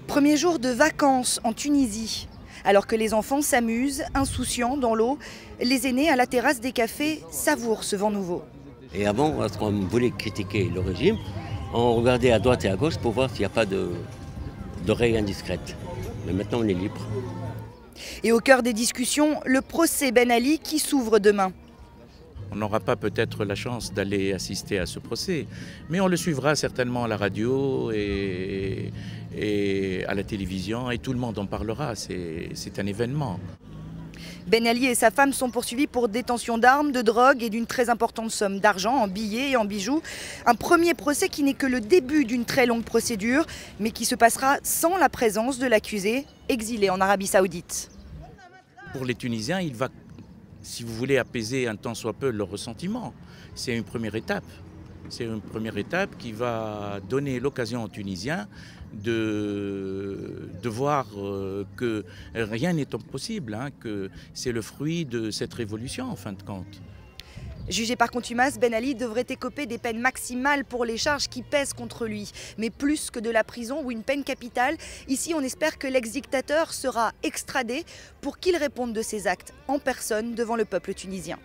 Premier jour de vacances en Tunisie. Alors que les enfants s'amusent, insouciants, dans l'eau, les aînés à la terrasse des cafés savourent ce vent nouveau. Et avant, lorsqu'on voulait critiquer le régime, on regardait à droite et à gauche pour voir s'il n'y a pas d'oreilles indiscrètes. Mais maintenant, on est libre. Et au cœur des discussions, le procès Ben Ali qui s'ouvre demain. On n'aura pas peut-être la chance d'aller assister à ce procès, mais on le suivra certainement à la radio et à la télévision et tout le monde en parlera, c'est un événement. Ben Ali et sa femme sont poursuivis pour détention d'armes, de drogue et d'une très importante somme d'argent en billets et en bijoux. Un premier procès qui n'est que le début d'une très longue procédure, mais qui se passera sans la présence de l'accusé, exilé en Arabie Saoudite. Pour les Tunisiens, il va, si vous voulez, apaiser un tant soit peu leur ressentiment. C'est une première étape. C'est une première étape qui va donner l'occasion aux Tunisiens de voir que rien n'est impossible, que c'est le fruit de cette révolution en fin de compte. Jugé par contumace, Ben Ali devrait écoper des peines maximales pour les charges qui pèsent contre lui. Mais plus que de la prison ou une peine capitale, ici on espère que l'ex-dictateur sera extradé pour qu'il réponde de ses actes en personne devant le peuple tunisien.